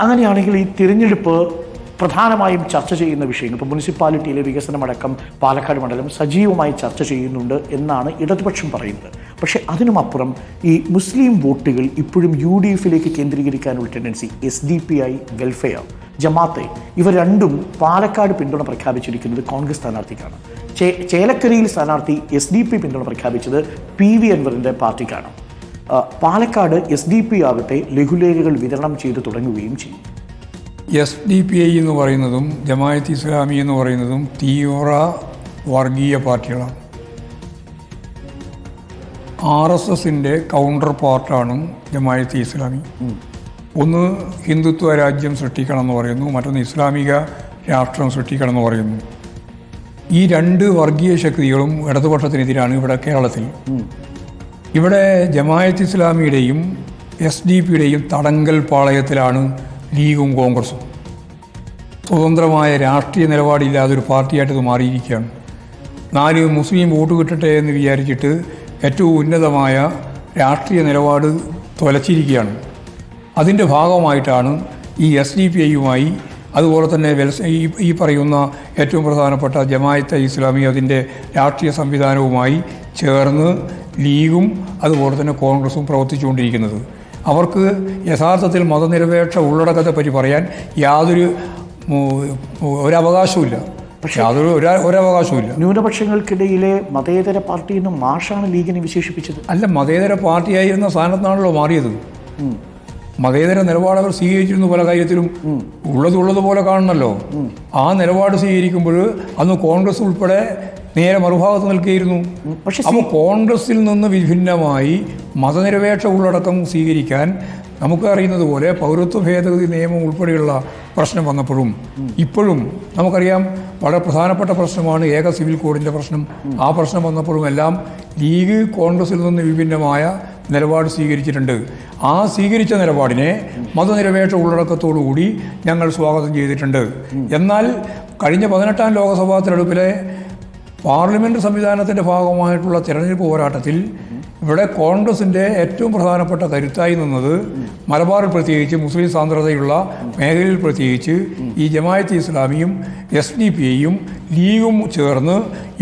അങ്ങനെയാണെങ്കിൽ ഈ തിരഞ്ഞെടുപ്പ് പ്രധാനമായും ചർച്ച ചെയ്യുന്ന വിഷയങ്ങൾ ഇപ്പോൾ മുനിസിപ്പാലിറ്റിയിലെ വികസനമടക്കം പാലക്കാട് മണ്ഡലം സജീവമായി ചർച്ച ചെയ്യുന്നുണ്ട് എന്നാണ് ഇടതുപക്ഷം പറയുന്നത്. പക്ഷേ അതിനുമപ്പുറം ഈ മുസ്ലിം വോട്ടുകൾ ഇപ്പോഴും UDF കേന്ദ്രീകരിക്കാനുള്ള ടെൻഡൻസി SDPI, വെൽഫെയർ, ജമാഅത്തെ ഇവ രണ്ടും പാലക്കാട് പിന്തുണ പ്രഖ്യാപിച്ചിരിക്കുന്നത് കോൺഗ്രസ് സ്ഥാനാർത്ഥിക്കാണ്. ചേലക്കരയിൽ സ്ഥാനാർത്ഥി SDP പിന്തുണ പ്രഖ്യാപിച്ചത് PV അൻവറിൻ്റെ പാർട്ടിക്കാണ്. പാലക്കാട് SDP ആകട്ടെ ലഘുലേഖകൾ വിതരണം ചെയ്തു തുടങ്ങുകയും ചെയ്യും. SDPI എന്ന് പറയുന്നതും ജമാഅത്ത് ഇസ്ലാമി എന്ന് പറയുന്നതും തീവ്ര വർഗീയ പാർട്ടികളാണ്. RSSൻ്റെ കൗണ്ടർ പാർട്ടാണ് ജമാഅത്ത് ഇസ്ലാമി. ഒന്ന് ഹിന്ദുത്വ രാജ്യം സൃഷ്ടിക്കണം എന്ന് പറയുന്നു, മറ്റൊന്ന് ഇസ്ലാമിക രാഷ്ട്രം സൃഷ്ടിക്കണം എന്ന് പറയുന്നു. ഈ രണ്ട് വർഗീയ ശക്തികളും ഇടതുപക്ഷത്തിനെതിരാണ് ഇവിടെ കേരളത്തിൽ. ഇവിടെ ജമാഅത്ത് ഇസ്ലാമിയുടെയും SDP തടങ്കൽ പാളയത്തിലാണ് ലീഗും കോൺഗ്രസും. സ്വതന്ത്രമായ രാഷ്ട്രീയ നിലപാടില്ലാതെ ഒരു പാർട്ടിയായിട്ട് ഇത് മാറിയിരിക്കുകയാണ്. 4 മുസ്ലിം വോട്ട് കിട്ടട്ടെ എന്ന് വിചാരിച്ചിട്ട് ഏറ്റവും ഉന്നതമായ രാഷ്ട്രീയ തുലച്ചിരിക്കുകയാണ്. അതിൻ്റെ ഭാഗമായിട്ടാണ് ഈ SDP അതുപോലെ തന്നെ ഈ പറയുന്ന ഏറ്റവും പ്രധാനപ്പെട്ട ജമാഅത്തെ ഇസ്ലാമി അതിൻ്റെ രാഷ്ട്രീയ സംവിധാനവുമായി ചേർന്ന് ലീഗും അതുപോലെ തന്നെ കോൺഗ്രസും പ്രവർത്തിച്ചുകൊണ്ടിരിക്കുന്നത്. അവർക്ക് യഥാർത്ഥത്തിൽ മതനിരപേക്ഷ ഉള്ളടക്കത്തെപ്പറ്റി പറയാൻ യാതൊരു ഒരവകാശവുമില്ല. പക്ഷേ ഒരവകാശവുമില്ല. ന്യൂനപക്ഷങ്ങൾക്കിടയിലെ മതേതര പാർട്ടി എന്ന് മാഷാണ് ലീഗിനെ വിശേഷിപ്പിച്ചത്. അല്ല, മതേതര പാർട്ടിയായിരുന്ന സ്ഥാനത്താണല്ലോ മാറിയത്. മതേതര നിലപാട് അവർ സ്വീകരിച്ചിരുന്നു. പല കാര്യത്തിലും ഉള്ളതുപോലെ കാണണമല്ലോ. ആ നിലപാട് സ്വീകരിക്കുമ്പോൾ അന്ന് കോൺഗ്രസ് ഉൾപ്പെടെ നേരെ മറുഭാഗത്ത് നിൽക്കുകയായിരുന്നു. അപ്പോൾ കോൺഗ്രസിൽ നിന്ന് വിഭിന്നമായി മതനിരപേക്ഷ ഉള്ളടക്കം സ്വീകരിക്കാൻ നമുക്ക് അറിയുന്നത് പോലെ പൗരത്വ ഭേദഗതി നിയമം ഉൾപ്പെടെയുള്ള പ്രശ്നം വന്നപ്പോഴും ഇപ്പോഴും നമുക്കറിയാം വളരെ പ്രധാനപ്പെട്ട പ്രശ്നമാണ് ഏക സിവിൽ കോഡിൻ്റെ പ്രശ്നം. ആ പ്രശ്നം വന്നപ്പോഴും എല്ലാം ലീഗ് കോൺഗ്രസിൽ നിന്ന് വിഭിന്നമായ നിലപാട് സ്വീകരിച്ചിട്ടുണ്ട്. ആ സ്വീകരിച്ച നിലപാടിനെ മതനിരപേക്ഷ ഉള്ളടക്കത്തോടുകൂടി ഞങ്ങൾ സ്വാഗതം ചെയ്തിട്ടുണ്ട്. എന്നാൽ കഴിഞ്ഞ 18ാം ലോക്സഭാ തെരഞ്ഞെടുപ്പിലെ പാർലമെൻറ്റ് സംവിധാനത്തിൻ്റെ ഭാഗമായിട്ടുള്ള തിരഞ്ഞെടുപ്പ് പോരാട്ടത്തിൽ ഇവിടെ കോൺഗ്രസിൻ്റെ ഏറ്റവും പ്രധാനപ്പെട്ട കരുത്തായി നിന്നത് മലബാറിൽ പ്രത്യേകിച്ച് മുസ്ലിം സാന്ദ്രതയുള്ള മേഖലയിൽ പ്രത്യേകിച്ച് ഈ ജമാഅത്ത് ഇസ്ലാമിയും SDP ലീഗും ചേർന്ന്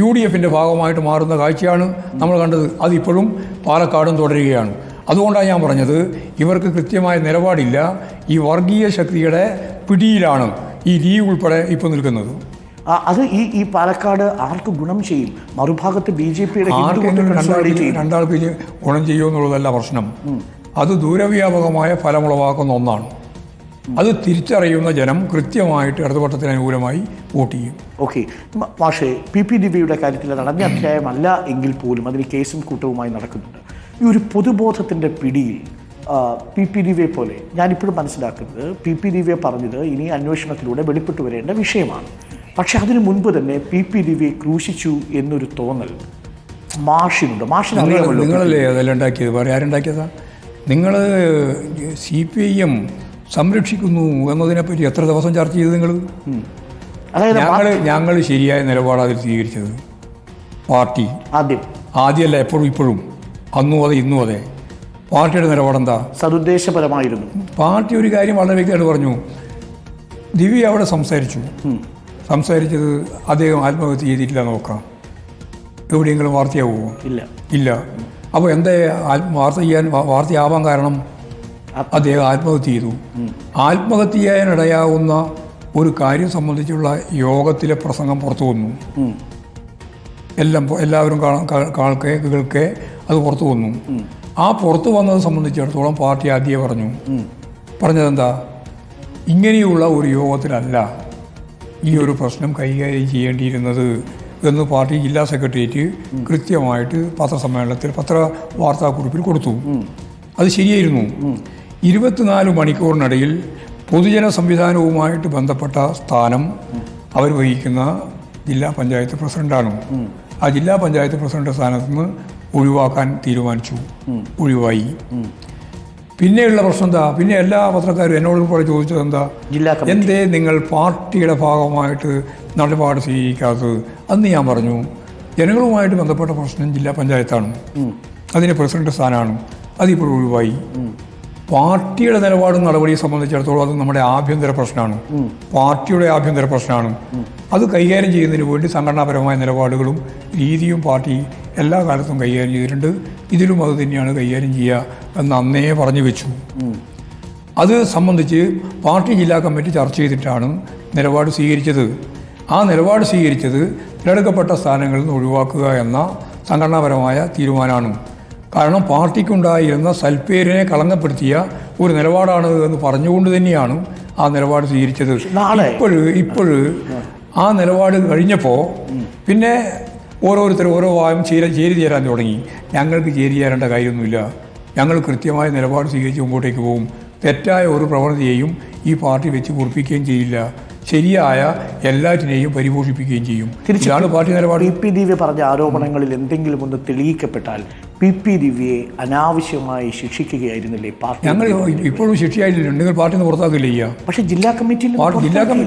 UDFൻ്റെ ഭാഗമായിട്ട് മാറുന്ന കാഴ്ചയാണ് നമ്മൾ കണ്ടത്. അതിപ്പോഴും പാലക്കാടും തുടരുകയാണ്. അതുകൊണ്ടാണ് ഞാൻ പറഞ്ഞത് ഇവർക്ക് കൃത്യമായ നിലപാടില്ല. ഈ വർഗീയ ശക്തിയുടെ പിടിയിലാണ് ഈ ലീഗ് ഉൾപ്പെടെ ഇപ്പോൾ നിൽക്കുന്നത്. അത് ഈ പാലക്കാട് ആർക്ക് ഗുണം ചെയ്യും? മറുഭാഗത്ത് BJPയുടെ രണ്ടാൾക്ക് ഗുണം ചെയ്യുമെന്നുള്ളതല്ല പ്രശ്നം. അത് ദൂരവ്യാപകമായ ഫലമുളവാക്കുന്ന ഒന്നാണ്. അത് തിരിച്ചറിയുന്ന ജനം കൃത്യമായിട്ട് ഇടതുപക്ഷത്തിന് അനുകൂലമായി വോട്ട് ചെയ്യും. ഓക്കെ, പക്ഷേ PPDVയുടെ കാര്യത്തിൽ നടന്ന അധ്യായമല്ല എങ്കിൽ പോലും അതിന് കേസും കൂട്ടവുമായി നടക്കുന്നുണ്ട്. ഈ ഒരു പൊതുബോധത്തിൻ്റെ പിടിയിൽ PPDV പോലെ ഞാനിപ്പോഴും മനസ്സിലാക്കുന്നത് PPDV പറഞ്ഞത് ഇനി അന്വേഷണത്തിലൂടെ വെളിപ്പെട്ടു വരേണ്ട വിഷയമാണ്. പക്ഷെ അതിനു മുൻപ് തന്നെ PPDV ക്രൂശിച്ചു എന്നൊരു തോന്നൽ മാഷിനുണ്ട്. മാഷിനറിയാമല്ലോ. നിങ്ങളല്ലേ അതെല്ലാം ഉണ്ടാക്കിയത്? വേറെ ആരുണ്ടാക്കിയതാ? നിങ്ങൾ CPIM സംരക്ഷിക്കുന്നു എന്നതിനെപ്പറ്റി എത്ര ദിവസം ചർച്ച ചെയ്ത് നിങ്ങൾ? അതായത് ഞങ്ങൾ ശരിയായ നിലപാടാണ് അതിൽ സ്വീകരിച്ചത്. പാർട്ടി ആദ്യമല്ല, ഇപ്പോഴും അന്നും അതെ ഇന്നും അതെ. പാർട്ടിയുടെ നിലപാടെന്താ? സതുദ്ദേശപരമായിരുന്നു. പാർട്ടി ഒരു കാര്യം വളരെ വ്യക്തമായിട്ട് പറഞ്ഞു. ദിവ്യ അവിടെ സംസാരിച്ചത് അദ്ദേഹം ആത്മഹത്യ ചെയ്തിട്ടില്ല നോക്കാം. എവിടെയെങ്കിലും വാർത്തയാവുമോ? ഇല്ല. അപ്പോൾ എന്താ വാർത്തയാവാൻ കാരണം? അദ്ദേഹം ആത്മഹത്യ ചെയ്തു. ആത്മഹത്യ ചെയ്യാനിടയാവുന്ന ഒരു കാര്യം സംബന്ധിച്ചുള്ള യോഗത്തിലെ പ്രസംഗം പുറത്തു വന്നു. എല്ലാവരും കേൾക്കെ അത് പുറത്തു വന്നു. ആ പുറത്തു വന്നത് സംബന്ധിച്ചിടത്തോളം പാർട്ടി ആദ്യമേ പറഞ്ഞതെന്താ? ഇങ്ങനെയുള്ള ഒരു യോഗത്തിലല്ല ഈ ഒരു പ്രശ്നം കൈകാര്യം ചെയ്യേണ്ടിയിരുന്നത് എന്ന് പാർട്ടി ജില്ലാ സെക്രട്ടേറിയറ്റ് കൃത്യമായിട്ട് പത്രസമ്മേളനത്തിൽ വാർത്താക്കുറിപ്പിൽ കൊടുത്തു. അത് ശരിയായിരുന്നു. 24 മണിക്കൂറിനിടയിൽ പൊതുജന സംവിധാനവുമായിട്ട് ബന്ധപ്പെട്ട സ്ഥാനം അവർ വഹിക്കുന്ന ജില്ലാ പഞ്ചായത്ത് പ്രസിഡന്റാണ്. ആ ജില്ലാ പഞ്ചായത്ത് പ്രസിഡന്റ് സ്ഥാനത്ത് നിന്ന് ഒഴിവാക്കാൻ തീരുമാനിച്ചു. ഒഴിവായി. പിന്നെയുള്ള പ്രശ്നം എന്താ? പിന്നെ എല്ലാ പത്രക്കാരും എന്നോട് ഉൾപ്പെടെ ചോദിച്ചത് എന്താ? എന്തേ നിങ്ങൾ പാർട്ടിയുടെ ഭാഗമായിട്ട് നിലപാട് സ്വീകരിക്കാത്തത്? അന്ന് ഞാൻ പറഞ്ഞു, ജനങ്ങളുമായിട്ട് ബന്ധപ്പെട്ട പ്രശ്നം ജില്ലാ പഞ്ചായത്താണ്. അതിൻ്റെ പ്രസിഡന്റ് സ്ഥാനമാണ്. അതിപ്പോൾ ഒഴിവായി. പാർട്ടിയുടെ നിലപാടും നടപടിയെ സംബന്ധിച്ചിടത്തോളം അത് നമ്മുടെ ആഭ്യന്തര പ്രശ്നമാണ്, പാർട്ടിയുടെ ആഭ്യന്തര പ്രശ്നമാണ്. അത് കൈകാര്യം ചെയ്യുന്നതിന് വേണ്ടി സംഘടനാപരമായ നിലപാടുകളും രീതിയും പാർട്ടി എല്ലാ കാലത്തും കൈകാര്യം ചെയ്തിട്ടുണ്ട്. ഇതിലും അത് തന്നെയാണ് കൈകാര്യം ചെയ്യുക എന്ന് അന്നേ പറഞ്ഞു വെച്ചു. അത് സംബന്ധിച്ച് പാർട്ടി ജില്ലാ കമ്മിറ്റി ചർച്ച ചെയ്തിട്ടാണ് നിലപാട് സ്വീകരിച്ചത്. ആ നിലപാട് സ്വീകരിച്ചത് തിരഞ്ഞെടുക്കപ്പെട്ട സ്ഥാനങ്ങളിൽ നിന്ന് ഒഴിവാക്കുക എന്ന സംഘടനാപരമായ തീരുമാനമാണ്. കാരണം പാർട്ടിക്കുണ്ടായിരുന്ന സൽപ്പേരിനെ കളങ്കപ്പെടുത്തിയ ഒരു നിലപാടാണ് എന്ന് പറഞ്ഞുകൊണ്ട് തന്നെയാണ് ആ നിലപാട് സ്വീകരിച്ചത്. ഇപ്പോഴ് ആ നിലപാട് കഴിഞ്ഞപ്പോൾ പിന്നെ ഓരോരുത്തർ ഓരോ വായും ചേരി ചേരാൻ തുടങ്ങി. ഞങ്ങൾക്ക് ചേരി ചേരേണ്ട കാര്യമൊന്നുമില്ല, ഞങ്ങൾ കൃത്യമായ നിലപാട് സ്വീകരിച്ച് മുമ്പോട്ടേക്ക് പോകും, തെറ്റായ ഒരു പ്രവണതയെയും ഈ പാർട്ടി വെച്ച് പൊറിപ്പിക്കുകയും ചെയ്യില്ല, ശരിയായ എല്ലാറ്റിനെയും പരിപോഷിപ്പിക്കുകയും ചെയ്യും. ഇതാണ് പാർട്ടി നിലപാട്. പി ദിവ്യ പറഞ്ഞ ആരോപണങ്ങളിൽ എന്തെങ്കിലും ഒന്ന് തെളിയിക്കപ്പെട്ടാൽ പി ദിവ്യയെ അനാവശ്യമായി ശിക്ഷിക്കുകയായിരുന്നില്ലേ പാർട്ടി? ഞങ്ങൾ ഇപ്പോഴും ശിക്ഷയായിട്ടില്ല, നിങ്ങൾ പാർട്ടി നിന്ന് പുറത്താക്കില്ല ചെയ്യുക. പക്ഷേ ജില്ലാ കമ്മിറ്റിയിൽ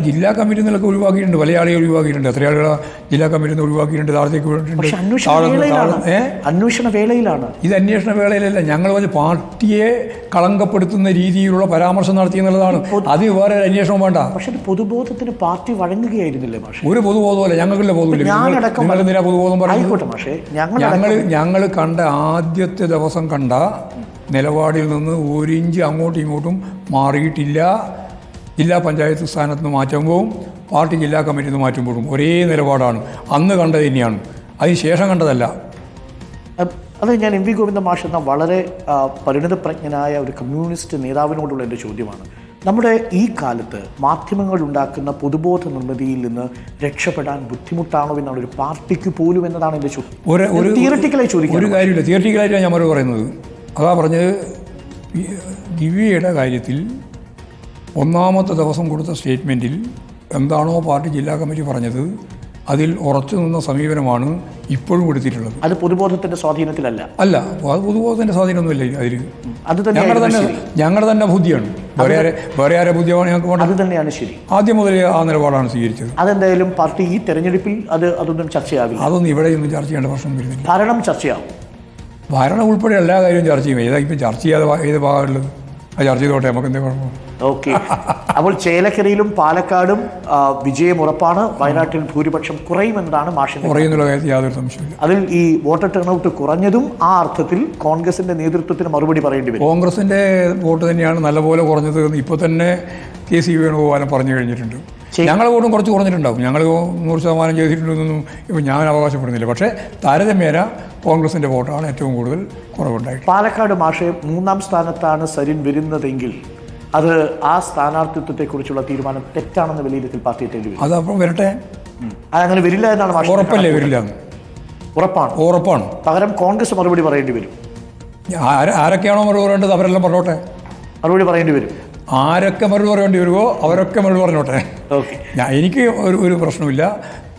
ജില്ലാ കമ്മിറ്റി നിലക്ക് ഒഴിവാക്കിയിട്ടുണ്ട്, പല ആളുകൾ ഒഴിവാക്കിയിട്ടുണ്ട്. എത്ര ആളുകൾ ജില്ലാ കമ്മിറ്റിയിൽ നിന്ന് ഒഴിവാക്കിയിട്ടുണ്ട്, താഴത്തേക്ക് അന്വേഷണ വേളയിലാണ്. ഇത് അന്വേഷണ വേളയിലല്ല, ഞങ്ങൾ പറഞ്ഞ് പാർട്ടിയെ കളങ്കപ്പെടുത്തുന്ന രീതിയിലുള്ള പരാമർശം നടത്തി എന്നുള്ളതാണ്. അത് വേറെ അന്വേഷണം വേണ്ട. പക്ഷെ പൊതുബോധത്തിന് പാർട്ടി വഴങ്ങുകയായിരുന്നില്ലേ മാഷെ? ഒരു പൊതുബോധമല്ല, ഞങ്ങൾക്കുള്ള ബോധമില്ല. നിങ്ങൾ പൊതുബോധം പറയുന്നത് ഞങ്ങൾ കണ്ട ആദ്യത്തെ ദിവസം കണ്ട നിലപാടിൽ നിന്ന് ഒരു ഇഞ്ച് അങ്ങോട്ടും ഇങ്ങോട്ടും മാറിയിട്ടില്ല. ജില്ലാ പഞ്ചായത്ത് സ്ഥാനത്ത് നിന്ന് മാറ്റുമ്പോഴും പാർട്ടി ജില്ലാ കമ്മിറ്റിയിൽ നിന്ന് മാറ്റുമ്പോഴും ഒരേ നിലപാടാണ്. അന്ന് കണ്ടത് തന്നെയാണ്, അതിന് ശേഷം കണ്ടതല്ല. അത് ഞാൻ എം വി ഗോവിന്ദ മാഷ് എന്ന വളരെ പരിണിതപ്രജ്ഞനായ ഒരു കമ്മ്യൂണിസ്റ്റ് നേതാവിനോടുള്ള എൻ്റെ ചോദ്യമാണ്. നമ്മുടെ ഈ കാലത്ത് മാധ്യമങ്ങൾ ഉണ്ടാക്കുന്ന പൊതുബോധ നിർമ്മിതിയിൽ നിന്ന് രക്ഷപ്പെടാൻ ബുദ്ധിമുട്ടാണോ എന്നാണ് ഒരു പാർട്ടിക്ക് പോലും എന്നതാണ് എൻ്റെ ചോദ്യം. തിയറിറ്റിക്കലായി ചോദിക്കും. ഒരു കാര്യമില്ല, തിയറിറ്റിക്കലായിട്ടാണ് ഞാൻ മറുപടി പറയുന്നത്. അതാ പറഞ്ഞത്, ദിവ്യയുടെ കാര്യത്തിൽ ഒന്നാമത്തെ ദിവസം കൊടുത്ത സ്റ്റേറ്റ്മെൻറ്റിൽ എന്താണോ പാർട്ടി ജില്ലാ കമ്മിറ്റി പറഞ്ഞത് അതിൽ ഉറച്ചു നിന്ന സമീപനമാണ് ഇപ്പോഴും എടുത്തിട്ടുള്ളത്. അത് പൊതുബോധത്തിന്റെ സ്വാധീനത്തിലല്ല. അല്ല, അത് പൊതുബോധത്തിന്റെ സ്വാധീനമൊന്നുമില്ല. അതിൽ ഞങ്ങളുടെ തന്നെ ബുദ്ധിയാണ്, വേറെ ആരെ ബുദ്ധിയാണ് ഞങ്ങൾക്ക് വേണ്ടത്. അത് തന്നെയാണ് ശരി. ആദ്യം മുതലേ ആ നിലപാടാണ് സ്വീകരിച്ചത്. അതെന്തായാലും പാർട്ടി ഈ തെരഞ്ഞെടുപ്പിൽ അതൊന്നും ചർച്ചയാവില്ല. അതൊന്നും ഇവിടെയൊന്നും ചർച്ച ചെയ്യേണ്ട പ്രശ്നം വരുന്നില്ല. ഭരണം ചർച്ചയാവും. ഭരണം ഉൾപ്പെടെ എല്ലാ കാര്യവും ചർച്ച ചെയ്യും. ഏതാ ഇപ്പം ചർച്ച ചെയ്യാതെ ഏത് ഭാഗമുള്ളത്? അത് ചർച്ച ചെയ്തോട്ടെ, നമുക്ക് എന്താ കുഴപ്പം? ഓക്കെ. അപ്പോൾ ചേലക്കരയിലും പാലക്കാടും വിജയം ഉറപ്പാണ്. വയനാട്ടിൽ ഭൂരിപക്ഷം കുറയുമെന്നാണ് മാഷിന്റെ. കുറയുന്നുള്ള കാര്യത്തിൽ യാതൊരു സംശയമില്ല. അതിൽ ഈ വോട്ടർ ടേൺഔട്ട് കുറഞ്ഞതും ആ അർത്ഥത്തിൽ കോൺഗ്രസിന്റെ നേതൃത്വത്തിന് മറുപടി പറയേണ്ടി വരും. കോൺഗ്രസിന്റെ വോട്ട് തന്നെയാണ് നല്ലപോലെ കുറഞ്ഞത് എന്ന് ഇപ്പോൾ തന്നെ KC വേണുഗോപാലൻ പറഞ്ഞു കഴിഞ്ഞിട്ടുണ്ട്. ഞങ്ങളുടെ വോട്ടും കുറച്ച് കുറഞ്ഞിട്ടുണ്ടാവും. ഞങ്ങൾ 100% ചെയ്തിട്ടുണ്ടെന്നൊന്നും ഇപ്പോൾ ഞാൻ അവകാശപ്പെടുന്നില്ല. പക്ഷേ താരതമ്യേന കോൺഗ്രസിൻ്റെ വോട്ടാണ് ഏറ്റവും കൂടുതൽ കുറവുണ്ടായിട്ട്. പാലക്കാട് മാഷെ 3-ാം സ്ഥാനത്താണ് സരിൻ വരുന്നതെങ്കിൽ അത് ആ സ്ഥാനാർത്ഥിത്വത്തെക്കുറിച്ചുള്ള തീരുമാനം തെറ്റാണെന്ന് വിലയിരുത്തൽ പാർട്ടി അതപ്പം വരട്ടെ. അതങ്ങനെ വരില്ല എന്നാണ് മാഷ്. ഉറപ്പല്ലേ? വരില്ല, ഉറപ്പാണ്. പകരം കോൺഗ്രസ് മറുപടി പറയേണ്ടി വരും. ആരൊക്കെയാണോ മറുപടി പറയേണ്ടത് അവരെല്ലാം പറഞ്ഞോട്ടെ. മറുപടി പറയേണ്ടി വരും. ആരൊക്കെ മറുപടി പറയേണ്ടി വരുമോ അവരൊക്കെ മറുപടി പറഞ്ഞോട്ടെ. എനിക്ക് ഒരു പ്രശ്നമില്ല.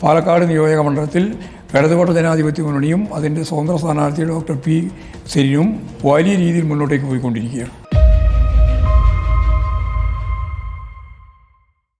പാലക്കാട് നിയോജക മണ്ഡലത്തിൽ ഇടതുപക്ഷ ജനാധിപത്യ മുന്നണിയും അതിൻ്റെ സ്വതന്ത്ര സ്ഥാനാർത്ഥി ഡോക്ടർ P. സരിനും വലിയ രീതിയിൽ മുന്നോട്ടേക്ക് പോയിക്കൊണ്ടിരിക്കുകയാണ്.